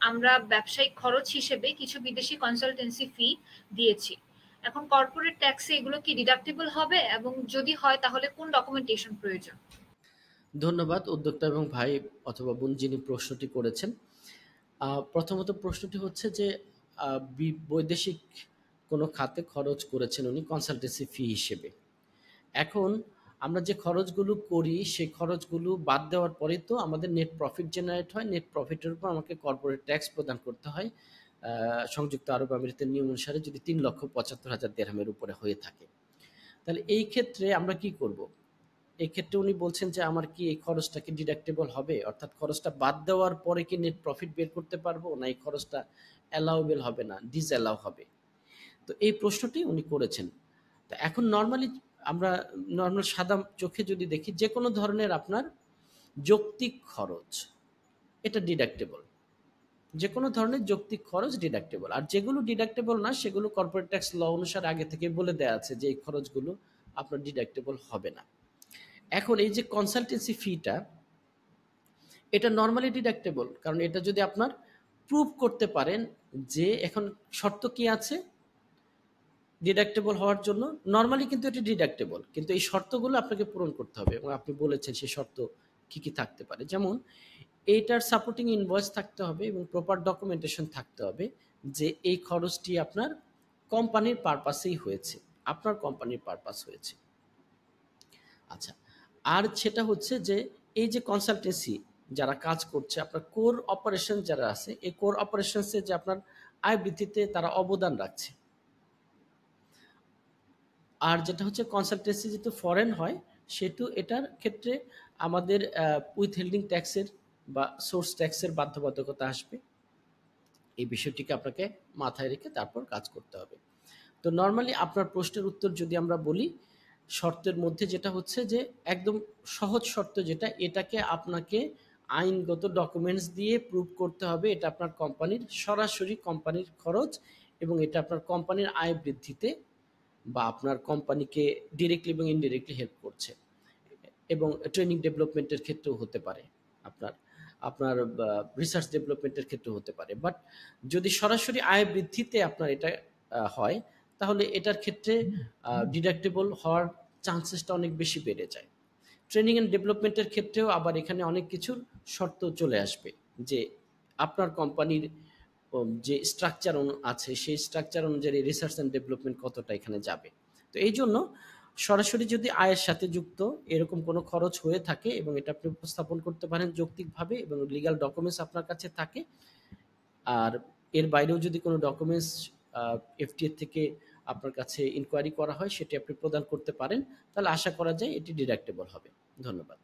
আমরা ব্যবসায়িক খরচ হিসেবে কিছু বিদেশি কনসালটেন্সি ফি দিয়েছি। এখন কর্পোরেট ট্যাক্সে এগুলো কি ডিডাক্টেবল হবে, এবং যদি হয় তাহলে কোন ডকুমেন্টেশন প্রয়োজন? ধন্যবাদ উদ্যোক্তা এবং ভাই অথবা বোন যিনি প্রশ্নটি করেছেন। প্রথমত প্রশ্নটি হচ্ছে যে বৈদেশিক কোনো খাতে খরচ করেছেন উনি কনসালটেন্সি ফি হিসেবে। এখন আমরা যে খরচগুলো করি সেই খরচগুলো বাদ দেওয়ার পরে তো আমাদের নেট প্রফিট জেনারেট হয়। নেট প্রফিটের উপর আমাকে কর্পোরেট ট্যাক্স প্রদান করতে হয়। সংযুক্ত আরব আমিরাতের নিয়ম অনুসারে যদি ৩,৭৫,০০০ দিরহামের উপরে হয়ে থাকে। তাহলে এই ক্ষেত্রে আমরা কি করব? এই ক্ষেত্রে উনি বলছেন যে আমার কি এই খরচটা কি ডিডাক্টেবল হবে? অর্থাৎ খরচটা বাদ দেওয়ার পরে কি নেট প্রফিট বের করতে পারবো? না এই খরচটা অ্যালাউবেল হবে না, ডিসঅ্যালাউ হবে? তো এই প্রশ্নটি উনি করেছেন। তো এখন নরমালি আমরা নরমাল সাদা চোখে যদি দেখি যেকোনো ধরনের আপনার যৌক্তিক খরচ এটা ডিডাক্টেবল। যেকোনো ধরনের যৌক্তিক খরচ ডিডাক্টেবল। আর যেগুলো ডিডাক্টেবল না সেগুলো কর্পোরেট ট্যাক্স ল অনুসারে আগে থেকে বলে দেয়া আছে যে এই খরচগুলো আপনার ডিডাক্টেবল হবে না। এখন এই যে কনসালটেন্সি ফিটা এটা নরমালি ডিডাক্টেবল, কারণ এটা যদি আপনার প্রুভ করতে পারেন যে এখন শর্ত কি আছে ডিডাক্টেবল হওয়ার জন্য। নরমালি কিন্তু এটা ডিডাক্টেবল, কিন্তু এই শর্তগুলো আপনাকে পূরণ করতে হবে এবং আপনি বলেছেন সেই শর্ত কি কি থাকতে পারে। যেমন এইটার সাপোর্টিং ইনভয়েস থাকতে হবে এবং প্রপার ডকুমেন্টেশন থাকতে হবে যে এই খরচটি আপনার কোম্পানির পারপাসেই হয়েছে, আপনার কোম্পানির পারপাস হয়েছে। আচ্ছা, আর সেটা হচ্ছে যে এই যে কনসালটেন্সি যারা কাজ করছে আপনার কোর অপারেশন যারা আছে এই কোর অপারেশনসে যে আপনার আয় বৃদ্ধিতে তারা অবদান রাখছে। আর যেটা হচ্ছে কনসালটেন্সি যেহেতু ফরেন হয় সেহেতু এটার ক্ষেত্রে আমাদের উইথ হোল্ডিং ট্যাক্সের বা সোর্স ট্যাক্সের বাধ্যবাধকতা আসবে। এই বিষয়টিকে আপনাকে মাথায় রেখে তারপর কাজ করতে হবে। তো নরমালি আপনার প্রশ্নের উত্তর যদি আমরা বলি, শর্তের মধ্যে যেটা হচ্ছে যে একদম সহজ শর্ত যেটা, এটাকে আপনাকে আইনগত ডকুমেন্টস দিয়ে প্রুভ করতে হবে এটা আপনার কোম্পানির সরাসরি কোম্পানির খরচ এবং এটা আপনার কোম্পানির আয় বৃদ্ধিতে বা আপনার কোম্পানিকে ডিরেক্টলি এবং ইনডিরেক্টলি হেল্প করছে। এবং ট্রেনিং ডেভেলপমেন্টের ক্ষেত্রেও হতে পারে, আপনার আপনার রিসার্চ ডেভেলপমেন্টের ক্ষেত্রেও হতে পারে। বাট যদি সরাসরি আয় বৃদ্ধিতে আপনার এটা হয় তাহলে এটার ক্ষেত্রে ডিডাক্টেবল হওয়ার চান্সেসটা অনেক বেশি বেড়ে যায়। ট্রেনিং অ্যান্ড ডেভেলপমেন্টের ক্ষেত্রেও আবার এখানে অনেক কিছুর শর্ত চলে আসবে যে আপনার কোম্পানির যে স্ট্রাকচার আছে সেই স্ট্রাকচার অনুযায়ী রিসার্চ অ্যান্ড ডেভেলপমেন্ট কতটা এখানে যাবে। তো এই জন্য সরাসরি যদি আয়ের সাথে যুক্ত এরকম কোনো খরচ হয়ে থাকে এবং এটা আপনি উপস্থাপন করতে পারেন যৌক্তিকভাবে এবং লিগ্যাল ডকুমেন্টস আপনার কাছে থাকে, আর এর বাইরেও যদি কোনো ডকুমেন্টস এফটিএ থেকে আপনার কাছে ইনকোয়ারি করা হয় সেটি আপনি প্রদান করতে পারেন, তাহলে আশা করা যায় এটি ডিডাক্টেবল হবে। ধন্যবাদ।